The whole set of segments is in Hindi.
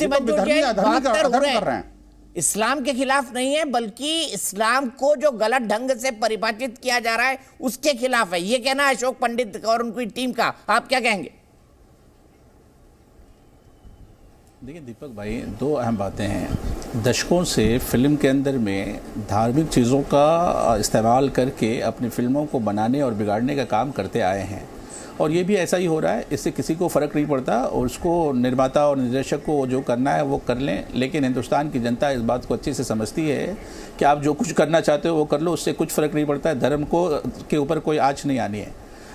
मुफ्ती मंजूर जैन, 72 हो रहे हैं, हैं। इस्लाम के खिलाफ नहीं है, बल्कि इस्लाम को जो गलत ढंग से परिभाषित किया जा रहा है उसके खिलाफ है, ये कहना है अशोक पंडित और उनकी टीम का। आप क्या कहेंगे? देखिए दीपक भाई, दो अहम बातें हैं। दशकों से फिल्म के अंदर में धार्मिक चीज़ों का इस्तेमाल करके अपनी फिल्मों को बनाने और बिगाड़ने का काम करते आए हैं, और ये भी ऐसा ही हो रहा है। इससे किसी को फ़र्क नहीं पड़ता, और उसको निर्माता और निर्देशक को जो करना है वो कर लें, लेकिन हिंदुस्तान की जनता इस बात को अच्छे से समझती है कि आप जो कुछ करना चाहते हो वो कर लो, उससे कुछ फ़र्क नहीं पड़ता है। धर्म को के ऊपर कोई आँच नहीं आनी है।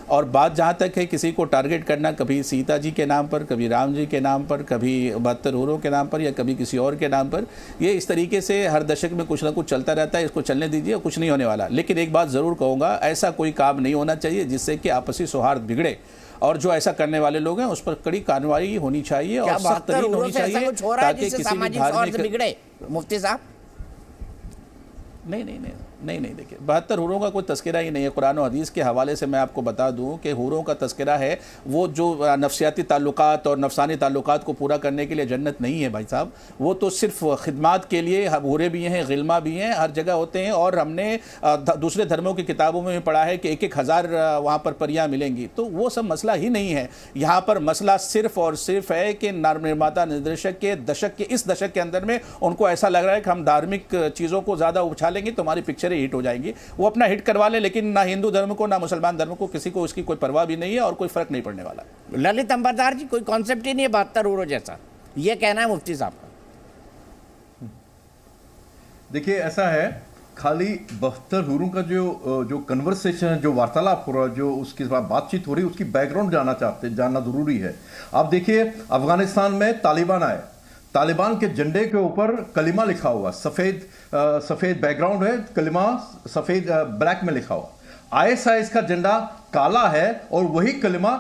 और बात जहाँ तक है किसी को टारगेट करना, कभी सीता जी के नाम पर, कभी राम जी के नाम पर, कभी 72 हूरों के नाम पर, या कभी किसी और के नाम पर, ये इस तरीके से हर दशक में कुछ ना कुछ चलता रहता है। इसको चलने दीजिए, कुछ नहीं होने वाला। लेकिन एक बात ज़रूर कहूँगा, ऐसा कोई काम नहीं होना चाहिए जिससे कि आपसी सौहार्द बिगड़े, और जो ऐसा करने वाले लोग हैं उस पर कड़ी कार्रवाई होनी चाहिए और सख्त तरीन होनी चाहिए, ताकि किसी भी धार्मिक बिगड़े। मुफ्ती साहब, नहीं, देखिए 72 हूरों का कोई तस्करा ही नहीं है। कुरान और हदीस के हवाले से मैं आपको बता दूं कि हूरों का तस्करा है वो जो नफ्सियाती ताल्लुकात और नफसानी ताल्लुकात को पूरा करने के लिए जन्नत नहीं है भाई साहब। वो तो सिर्फ खिदमात के लिए हूरे भी हैं, गिल्मा भी हैं, हर जगह होते हैं। और हमने दूसरे धर्मों की किताबों में भी पढ़ा है कि 1,000 वहाँ पर परियाँ मिलेंगी। तो वो सब मसला ही नहीं है। यहाँ पर मसला सिर्फ और सिर्फ है कि निर्माता निर्देशक के इस दशक के अंदर में उनको ऐसा लग रहा है कि हम धार्मिक चीज़ों को ज़्यादा उछालेंगे तो हमारी पिक्चर हिट हो जाएंगी। वो अपना हिट करवा ले, लेकिन ना हिंदू धर्म को ना मुसलमान धर्म को किसी को उसकी कोई परवाह भी नहीं है और कोई फर्क नहीं पड़ने वाला। ललित अंबरदार जी, कोई कॉन्सेप्ट ही नहीं है 72 हूरों जैसा, ये कहना है मुफ्ती साहब का। देखिए ऐसा है, खाली 72 हूरों का जो कन्वर्सेशन है, जो वार्तालाप हो रहा है, जो उसके बाद बातचीत हो रही है, उसकी बैकग्राउंड जानना जरूरी है। आप देखिए अफगानिस्तान में तालिबान आए, तालिबान के झंडे के ऊपर कलिमा लिखा हुआ, सफेद बैकग्राउंड है, कलिमा सफेद ब्लैक में लिखा हुआ। आईएसआईएस का झंडा काला है और वही कलिमा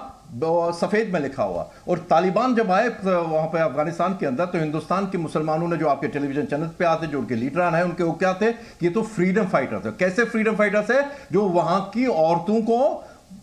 सफेद में लिखा हुआ। और तालिबान जब आए वहां पे अफगानिस्तान के अंदर, तो हिंदुस्तान के मुसलमानों ने, जो आपके टेलीविजन चैनल पे आते, जो उनके लीडरान है, उनके वो क्या थे कि ये तो फ्रीडम फाइटर्स है। कैसे फ्रीडम फाइटर्स है? जो वहां की औरतों को,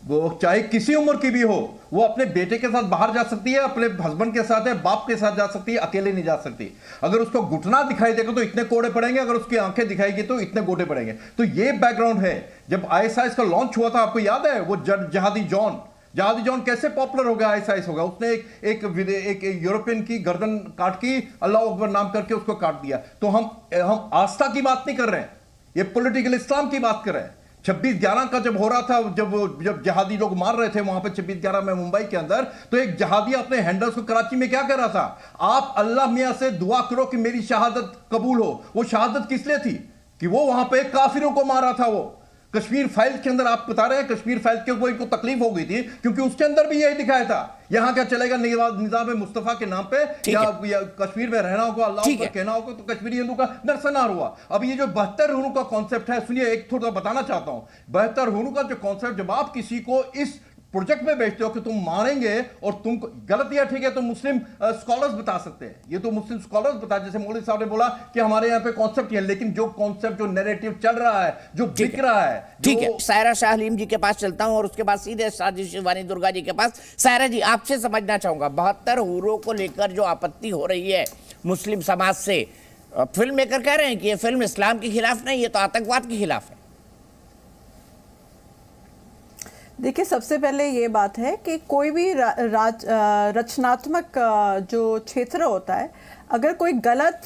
वो चाहे किसी उम्र की भी हो, वो अपने बेटे के साथ बाहर जा सकती है, अपने हस्बैंड के साथ है, बाप के साथ जा सकती है, अकेले नहीं जा सकती। अगर उसको घुटना दिखाई देगा तो इतने कोड़े पड़ेंगे, अगर उसकी आंखें दिखाएगी तो इतने गोटे पड़ेंगे। तो ये बैकग्राउंड है। जब आईएसआईएस का लॉन्च हुआ था, आपको याद है वो जहादी जॉन कैसे पॉपुलर हो गया? आईएसआईएस होगा, उसने एक यूरोपियन की गर्दन काट की, अल्लाह अकबर नाम करके उसको काट दिया। तो हम आस्था की बात नहीं कर रहे हैं, ये पॉलिटिकल इस्लाम की बात कर रहे हैं। 26/11 का जब हो रहा था, जब जहादी लोग मार रहे थे वहां पे 26/11 में मुंबई के अंदर, तो एक जहादी अपने हैंडल्स को कराची में क्या कर रहा था? आप अल्लाह मियां से दुआ करो कि मेरी शहादत कबूल हो। वो शहादत किस लिए थी? कि वो वहां पे काफिरों को मारा था। वो कश्मीर फाइल के अंदर आप बता रहे हैं, कश्मीर फाइल के ऊपर इनको तकलीफ हो गई थी, क्योंकि उसके अंदर भी यही दिखाया था, यहां क्या चलेगा निजाम मुस्तफा के नाम पे, या कश्मीर में रहना होगा, अल्लाह को कहना होगा, तो कश्मीरी हिंदू का नरसंहार हुआ। अब ये जो 72 हूरों का कॉन्सेप्ट है, सुनिए, एक थोड़ा बताना चाहता हूं। 72 हूरों का जो कॉन्सेप्ट, जब आप किसी को इस प्रोजेक्ट में बेचते हो कि तुम मारेंगे और तुमको गलत या ठीक है, तो मुस्लिम स्कॉलर्स बता सकते हैं, ये तो मुस्लिम स्कॉलर्स बता, जैसे मौलवी साहब ने बोला कि हमारे यहाँ पे कॉन्सेप्ट है, लेकिन जो कॉन्सेप्ट, जो नैरेटिव चल रहा है, जो बिक रहा है। ठीक है, सायरा शाह हलीम जी के पास चलता हूं और उसके बाद सीधे साजिद शिवानी दुर्गा जी के पास। सायरा जी, आपसे समझना चाहूंगा, 72 हूरों को लेकर जो आपत्ति हो रही है मुस्लिम समाज से, फिल्म मेकर कह रहे हैं कि ये फिल्म इस्लाम के खिलाफ नहीं, ये तो आतंकवाद के खिलाफ है। देखिए, सबसे पहले ये बात है कि कोई भी रचनात्मक जो क्षेत्र होता है, अगर कोई गलत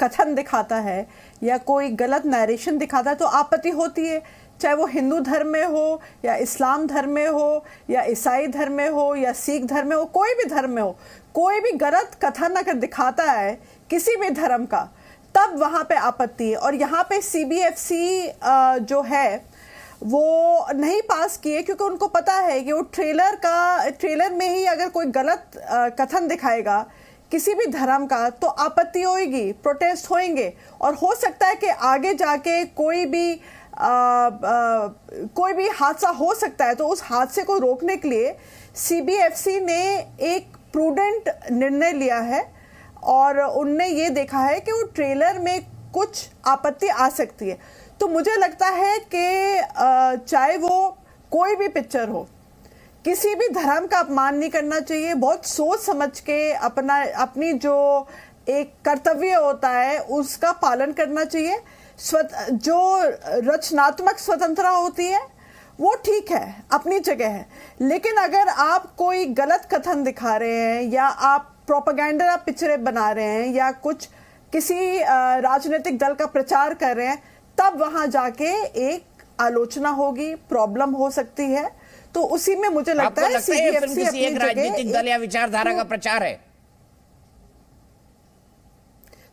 कथन दिखाता है या कोई गलत नरेशन दिखाता है तो आपत्ति होती है। चाहे वो हिंदू धर्म में हो या इस्लाम धर्म में हो या ईसाई धर्म में हो या सिख धर्म में हो, कोई भी धर्म में हो, कोई भी गलत कथन अगर दिखाता है किसी भी धर्म का, तब वहाँ पे आपत्ति है। और यहाँ पे सीबीएफसी जो है वो नहीं पास किए, क्योंकि उनको पता है कि वो ट्रेलर में ही अगर कोई गलत कथन दिखाएगा किसी भी धर्म का तो आपत्ति होगी, प्रोटेस्ट होंगे, और हो सकता है कि आगे जाके कोई भी हादसा हो सकता है। तो उस हादसे को रोकने के लिए सीबीएफसी ने एक प्रूडेंट निर्णय लिया है और उनने ये देखा है कि वो ट्रेलर में कुछ आपत्ति आ सकती है। तो मुझे लगता है कि चाहे वो कोई भी पिक्चर हो, किसी भी धर्म का अपमान नहीं करना चाहिए, बहुत सोच समझ के अपनी जो एक कर्तव्य होता है उसका पालन करना चाहिए। जो रचनात्मक स्वतंत्रता होती है वो ठीक है, अपनी जगह है, लेकिन अगर आप कोई गलत कथन दिखा रहे हैं या आप प्रोपेगेंडा पिक्चरें बना रहे हैं या कुछ किसी राजनीतिक दल का प्रचार कर रहे हैं, तब वहां जाके एक आलोचना होगी, प्रॉब्लम हो सकती है। तो उसी में मुझे लगता है सीबीएफसी अपनी एक राजनीतिक दल या विचारधारा का प्रचार है।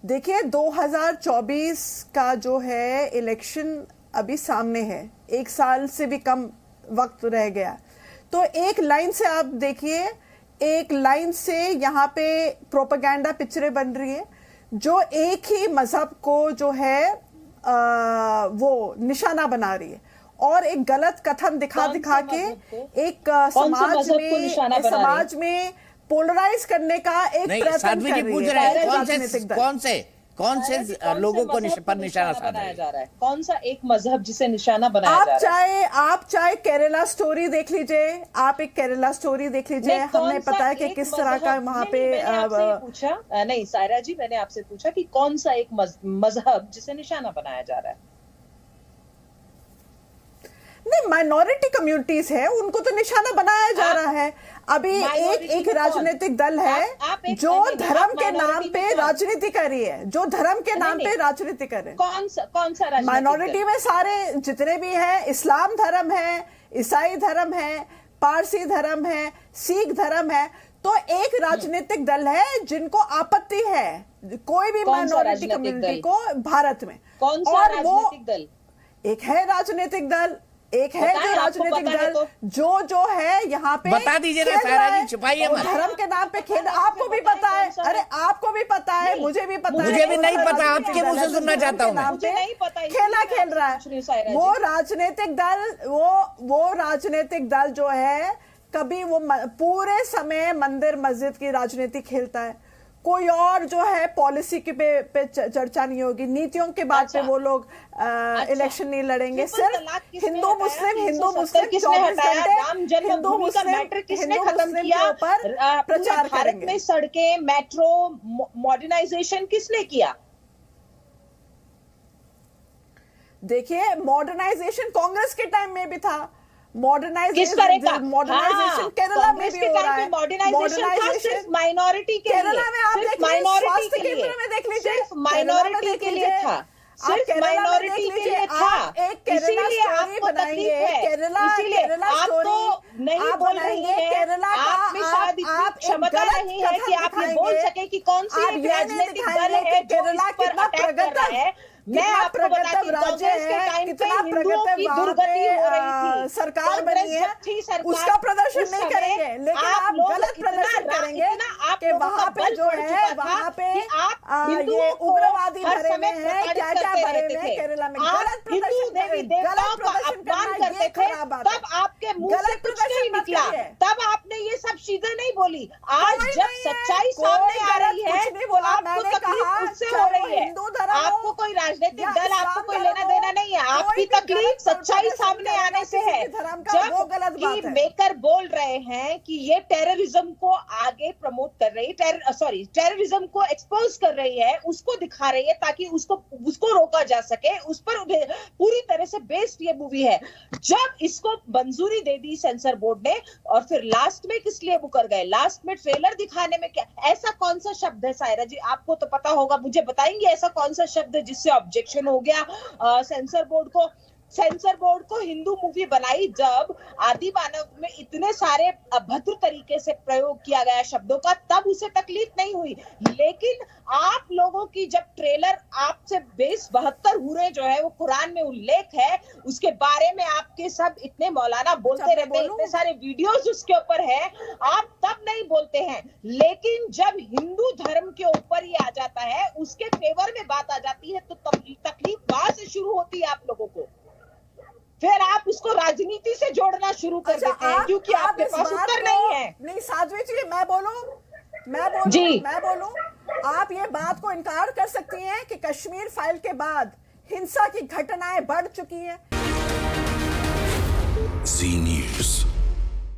देखिए 2024 का जो है इलेक्शन अभी सामने है, 1 साल से भी कम वक्त रह गया, तो एक लाइन से आप देखिए, एक लाइन से यहाँ पे प्रोपेगेंडा पिक्चरें बन रही है जो एक ही मजहब को जो है वो निशाना बना रही है और एक गलत कथन दिखा के एक समाज में पोलराइज करने का एक प्रयत्न कर रही है। कौन से लोगों को पर निशाना साधा जा रहा है? कौन सा एक मजहब जिसे निशाना बनाया जा रहा है? आप चाहे केरला स्टोरी देख लीजिए, आप एक केरला स्टोरी देख लीजिए, हमें पता है कि किस तरह का वहाँ पे पूछा नहीं सायरा जी, मैंने आपसे पूछा कि कौन सा एक मजहब जिसे निशाना बनाया जा रहा है? नहीं, माइनॉरिटी कम्युनिटीज है, उनको तो निशाना बनाया जा रहा है। अभी एक राजनीतिक दल है जो धर्म के नाम पे राजनीति कर रही है, जो धर्म के नाम पे राजनीति कर रहे हैं। कौन सा माइनॉरिटी में सारे जितने भी हैं, इस्लाम धर्म है, ईसाई धर्म है, पारसी धर्म है, सिख धर्म है। तो एक राजनीतिक दल है जिनको आपत्ति है कोई भी माइनॉरिटी कम्युनिटी को भारत में। कौन सा राजनीतिक दल? एक है राजनीतिक दल, एक है जो राजनीतिक दल जो है यहाँ पे बता दीजिए ना सायरा जी, छुपाइए मत। धर्म के नाम पे खेल, आपको भी पता है, अरे आपको भी पता है, मुझे भी पता है, मुझे भी नहीं पता, आपके मुंह से सुनना चाहता हूँ मैं। मुझे नहीं पता, खेला खेल रहा है वो राजनीतिक दल। वो राजनीतिक दल जो है कभी वो पूरे समय मंदिर मस्जिद की राजनीति खेलता है, कोई और जो है पॉलिसी के पे चर्चा नहीं होगी, नीतियों के बाद पे वो लोग इलेक्शन नहीं लड़ेंगे। सिर्फ हिंदू मुस्लिम 24 घंटे हिंदू मुस्लिम के ऊपर प्रचार करेंगे। में सड़कें, मेट्रो, मॉडर्नाइजेशन किसने किया? देखिए मॉडर्नाइजेशन कांग्रेस के टाइम में भी था, किस तरह का मॉडर्नाइजेशन केरला में भी हो रहा है। मॉडर्नाइजेशन माइनॉरिटी के लिए, केरला में आप देख लीजिए, स्वास्थ्य केंद्र में देख लीजिए, सिर्फ माइनॉरिटी के लिए था, सिर्फ माइनॉरिटी के लिए था। इसीलिए आपको तकलीफ है, इसीलिए आपको नहीं बोल रही है, आप में शायद इतनी क्षमता नहीं है कि आप ये बोल सके कि कौन सी एक राजनीतिक दल है जो इस पर अटैक कर रहा है। मैं आपको बताती हूँ, कांग्रेस के टाइम पे हिंदुओं की दुर्गति हो रही थी, सरकार बनी है, उसका प्रदर्शन नहीं करेंगे, लेकिन आप गलत प्रदर्शन करेंगे कि वहाँ पे जो है वहाँ पे ये उग्रवादी भरे हुए हैं, क्या क्या भरे हुए हैं केरला में, गलत प्रदर्शन करना ये खराब बात है। तब आपके मुंह से कुछ नहीं निकला, तब आपने ये सब चीजें नहीं बोली। आज जब सच्चाई सामने आ रही है आपको तकलीफ उससे हो रही है। आपको कोई राजनीतिक दल, आपको कोई लेना देना नहीं है, आपकी तकलीफ सच्चाई सामने आने से है। जब मेकर बोल रहे हैं कि ये टेररिज्म को आगे प्रमोट कर रही है, टेररिज्म को एक्सपोज कर रही है, उसको दिखा रही है ताकि उसको रोका जा सके, उस पर पूरी तरह से बेस्ड ये मूवी है। जब इसको मंजूरी दे दी सेंसर बोर्ड ने, और फिर लास्ट में किस लिए मुकर गए? लास्ट में ट्रेलर दिखाने में क्या, ऐसा कौन सा शब्द है सायरा जी, आपको तो पता होगा, मुझे बताएंगे ऐसा कौन सा शब्द है जिससे ऑब्जेक्शन हो गया सेंसर बोर्ड को? सेंसर बोर्ड को हिंदू मूवी बनाई जब आदि मानव में इतने सारे अभद्र तरीके से प्रयोग किया गया शब्दों का, तब उसे तकलीफ नहीं हुई। लेकिन आप लोगों की जब ट्रेलर आपसे बेस 72 हुरे जो है वो कुरान में उल्लेख है, उसके बारे में आपके सब इतने मौलाना बोलते रहते हैं, इतने सारे वीडियोस उसके ऊपर है, आप तब नहीं बोलते हैं। लेकिन जब हिंदू धर्म के ऊपर ये आ जाता है, उसके फेवर में बात आ जाती है, तो तकलीफ वहां से शुरू होती है आप लोगों को। फिर आप उसको राजनीति से जोड़ना शुरू कर देते हैं क्योंकि आपके पास उत्तर नहीं है। नहीं साध्वी जी, मैं बोलूं, आप ये बात को इनकार कर सकती हैं कि कश्मीर फाइल के बाद हिंसा की घटनाएं बढ़ चुकी हैं।